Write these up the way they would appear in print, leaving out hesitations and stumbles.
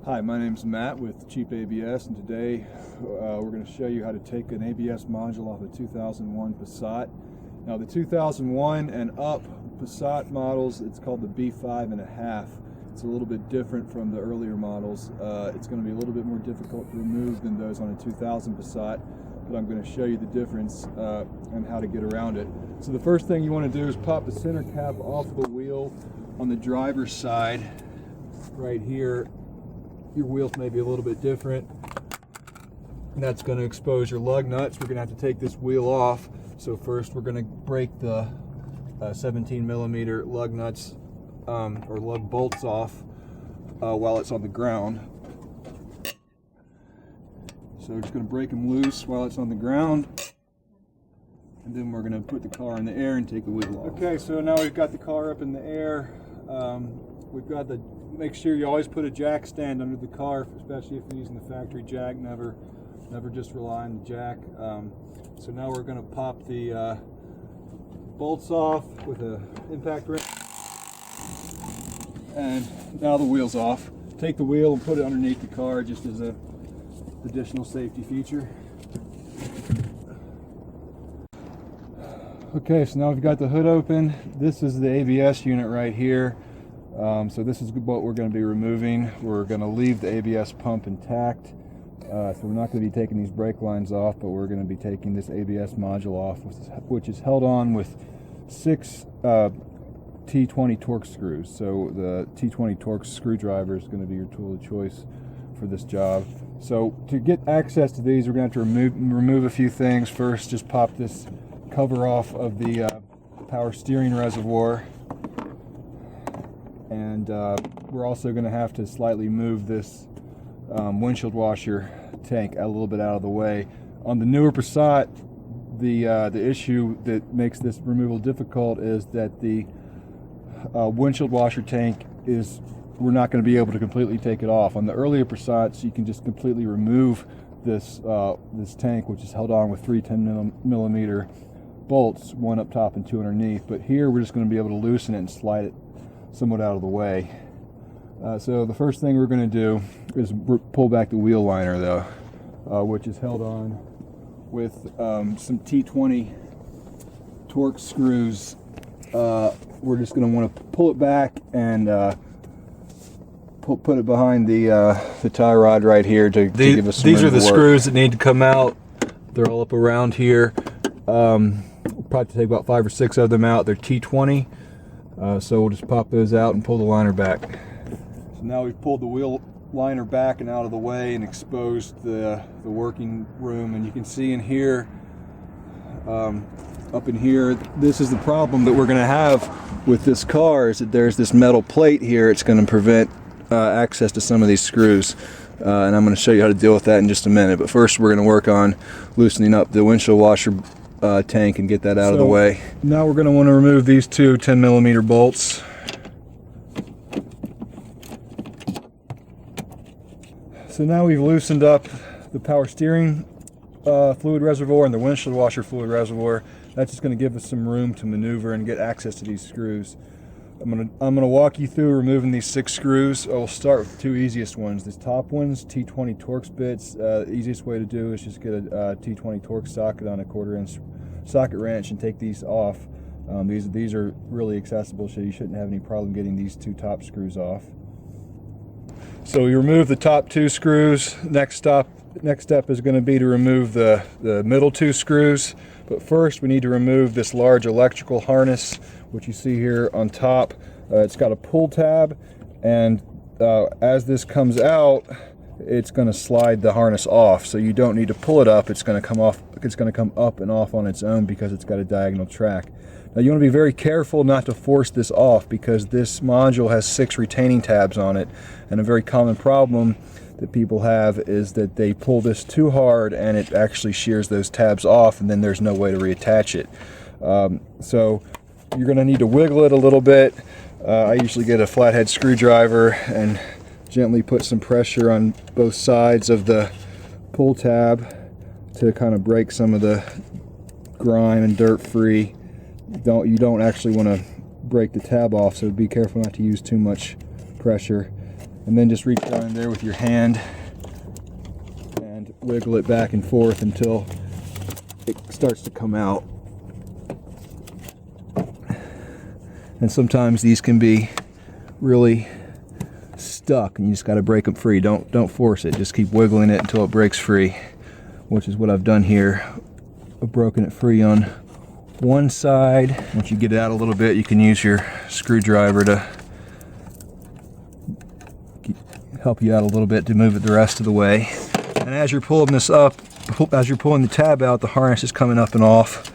Hi, my name's Matt with Cheap ABS, and today we're going to show you how to take an ABS module off a 2001 Passat. Now the 2001 and up Passat models, it's called the B5 and a half. It's a little bit different from the earlier models. It's going to be a little bit more difficult to remove than those on a 2000 Passat, but I'm going to show you the difference and how to get around it. So the first thing you want to do is pop the center cap off the wheel on the driver's side right here. Your wheels may be a little bit different, and that's going to expose your lug nuts. We're going to have to take this wheel off. So first we're going to break the 17 millimeter lug nuts or lug bolts off while it's on the ground. So we're just going to break them loose while it's on the ground, and then we're going to put the car in the air and take the wheel off. Okay, so now we've got the car up in the air. We've got the Make sure you always put a jack stand under the car, especially if you're using the factory jack. Never just rely on the jack. So now we're going to pop the bolts off with an impact wrench. And now the wheel's off. Take the wheel and put it underneath the car just as an additional safety feature. Okay, so now we've got the hood open. This is the ABS unit right here. So this is what we're going to be removing. We're going to leave the ABS pump intact. So we're not going to be taking these brake lines off, but we're going to be taking this ABS module off, which is held on with 6 T20 Torx screws. So the T20 Torx screwdriver is going to be your tool of choice for this job. So to get access to these, we're going to have to remove a few things. First, just pop this cover off of the power steering reservoir. And we're also going to have to slightly move this windshield washer tank a little bit out of the way. On the newer Passat, the issue that makes this removal difficult is that the windshield washer tank we're not going to be able to completely take it off. On the earlier Passats, you can just completely remove this tank, which is held on with 3 10 millimeter bolts, one up top and 2 underneath. But here we're just going to be able to loosen it and slide it somewhat out of the way. So the first thing we're going to do is pull back the wheel liner, though, which is held on with some T20 Torx screws. We're just going to want to pull it back and put it behind the tie rod right here to give us some room to work. These are the screws that need to come out. They're all up around here. We'll probably take about 5 or 6 of them out. They're T20. So we'll just pop those out and pull the liner back. So now we've pulled the wheel liner back and out of the way and exposed the working room. And you can see in here, up in here, this is the problem that we're going to have with this car, is that there's this metal plate here. It's going to prevent access to some of these screws. And I'm going to show you how to deal with that in just a minute. But first we're going to work on loosening up the windshield washer tank and get that out of the way. Now we're going to want to remove these 2 10 millimeter bolts. So now we've loosened up the power steering fluid reservoir and the windshield washer fluid reservoir. That's just going to give us some room to maneuver and get access to these screws. I'm going to walk you through removing these 6 screws. We'll start with the 2 easiest ones. These top ones, T20 Torx bits. The easiest way to do is just get a T20 Torx socket on a 1/4 inch socket wrench and take these off. These are really accessible, so you shouldn't have any problem getting these 2 top screws off. So we remove the top 2 screws. Next step is going to be to remove the middle 2 screws. But first we need to remove this large electrical harness, which you see here on top. It's got a pull tab, and as this comes out, it's going to slide the harness off. So you don't need to pull it up. It's going to come off. It's going to come up and off on its own because it's got a diagonal track. Now you want to be very careful not to force this off, because this module has 6 retaining tabs on it, and a very common problem that people have is that they pull this too hard and it actually shears those tabs off, and then there's no way to reattach it. So you're going to need to wiggle it a little bit. I usually get a flathead screwdriver and gently put some pressure on both sides of the pull tab to kind of break some of the grime and dirt free. You don't actually want to break the tab off, so be careful not to use too much pressure. and then just reach down in there with your hand and wiggle it back and forth until it starts to come out. And sometimes these can be really stuck and you just got to break them free. Don't force it, just keep wiggling it until it breaks free, which is what I've done here. I've broken it free on one side. Once you get it out a little bit, you can use your screwdriver to help you out a little bit to move it the rest of the way. And as you're pulling this up, as you're pulling the tab out, the harness is coming up and off.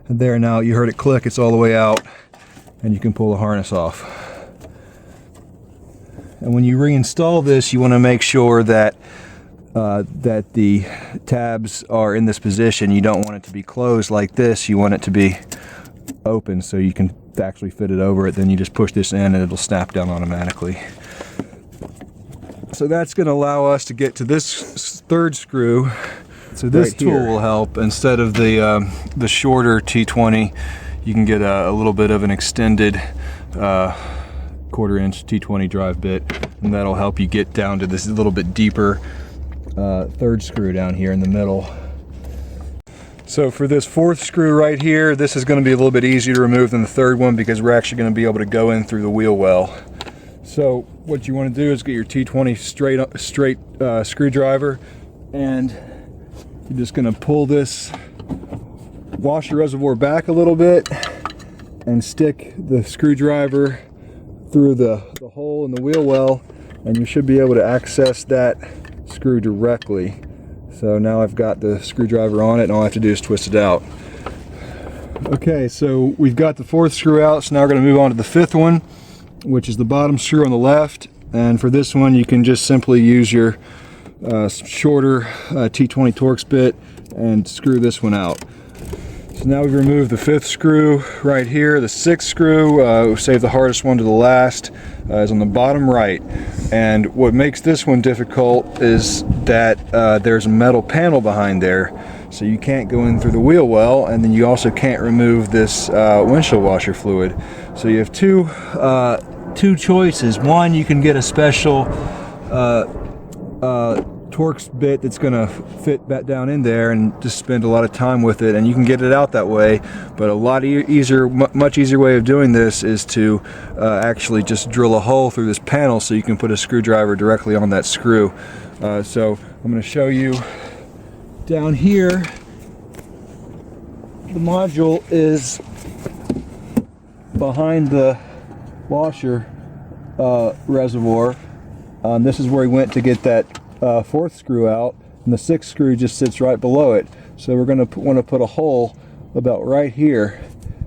And there, now you heard it click, it's all the way out, and you can pull the harness off. And when you reinstall this, you want to make sure that that the tabs are in this position. You don't want it to be closed like this. You want it to be open so you can actually fit it over it. Then you just push this in and it'll snap down automatically. So that's going to allow us to get to this third screw. So this tool will help. Instead of the shorter T20, you can get a little bit of an extended 1/4 inch T20 drive bit, and that'll help you get down to this little bit deeper third screw down here in the middle. So for this fourth screw right here, this is going to be a little bit easier to remove than the third one because we're actually going to be able to go in through the wheel well. So what you want to do is get your T20 straight screwdriver, and you're just going to pull this washer reservoir back a little bit and stick the screwdriver through the hole in the wheel well, and you should be able to access that screw directly. So now I've got the screwdriver on it, and all I have to do is twist it out. Okay, so we've got the fourth screw out, so now we're going to move on to the fifth one, which is the bottom screw on the left. And for this one, you can just simply use your shorter T20 Torx bit and screw this one out. So now we've removed the fifth screw right here. The sixth screw, we'll save the hardest one to the last, is on the bottom right. And what makes this one difficult is that there's a metal panel behind there, so you can't go in through the wheel well, and then you also can't remove this windshield washer fluid. So you have two choices. One, you can get a special Torx bit that's going to fit back down in there and just spend a lot of time with it, and you can get it out that way. But a lot easier, much easier way of doing this is to actually just drill a hole through this panel so you can put a screwdriver directly on that screw. So I'm going to show you down here. The module is behind the washer reservoir. This is where we went to get that fourth screw out, and the sixth screw just sits right below it. So we're going to want to put a hole about right here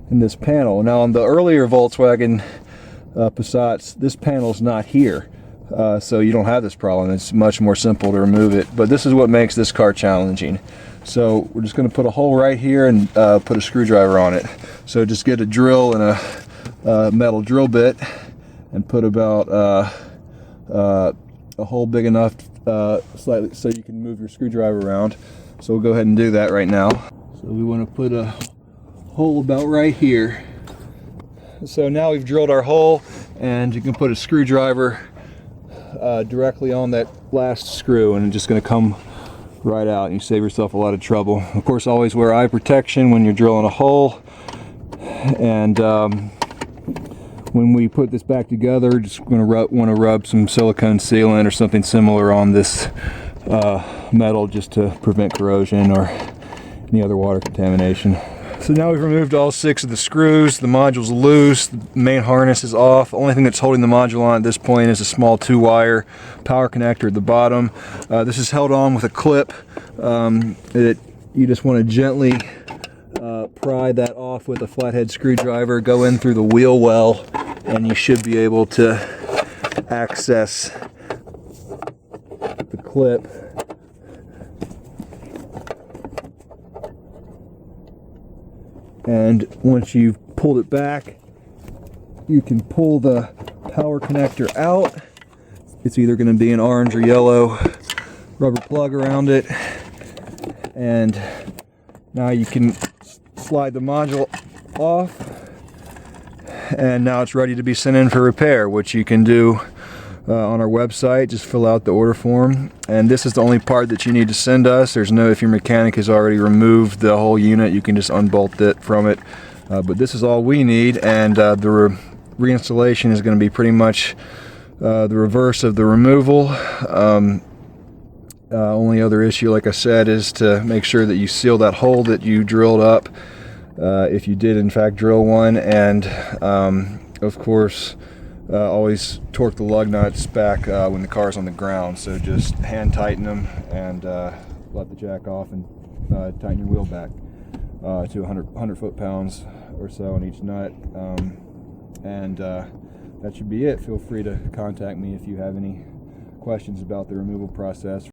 in this panel. Now on the earlier Volkswagen Passats, this panel's not here, so you don't have this problem. It's much more simple to remove it, but this is what makes this car challenging. So we're just going to put a hole right here and put a screwdriver on it. So just get a drill and a metal drill bit and put about a hole big enough slightly so you can move your screwdriver around. So we'll go ahead and do that right now. So we want to put a hole about right here. So now we've drilled our hole, and you can put a screwdriver directly on that last screw, and it's just going to come right out, and you save yourself a lot of trouble. Of course, always wear eye protection when you're drilling a hole. And when we put this back together, just going to want to rub some silicone sealant or something similar on this metal just to prevent corrosion or any other water contamination. So now we've removed all 6 of the screws. The module's loose, the main harness is off. The only thing that's holding the module on at this point is a small 2-wire power connector at the bottom. This is held on with a clip. You just want to gently pry that off with a flathead screwdriver, go in through the wheel well, and you should be able to access the clip. And once you've pulled it back, you can pull the power connector out. It's either going to be an orange or yellow rubber plug around it. And now you can slide the module off, and now it's ready to be sent in for repair, which you can do on our website. Just fill out the order form, and this is the only part that you need to send us. There's no, if your mechanic has already removed the whole unit, you can just unbolt it from it, but this is all we need, and the reinstallation is going to be pretty much the reverse of the removal. Only other issue, like I said, is to make sure that you seal that hole that you drilled up, if you did in fact drill one, and of course always torque the lug nuts back when the car's on the ground. So just hand tighten them and let the jack off, and tighten your wheel back to 100 foot-pounds or so on each nut, and that should be it. Feel free to contact me if you have any questions about the removal process.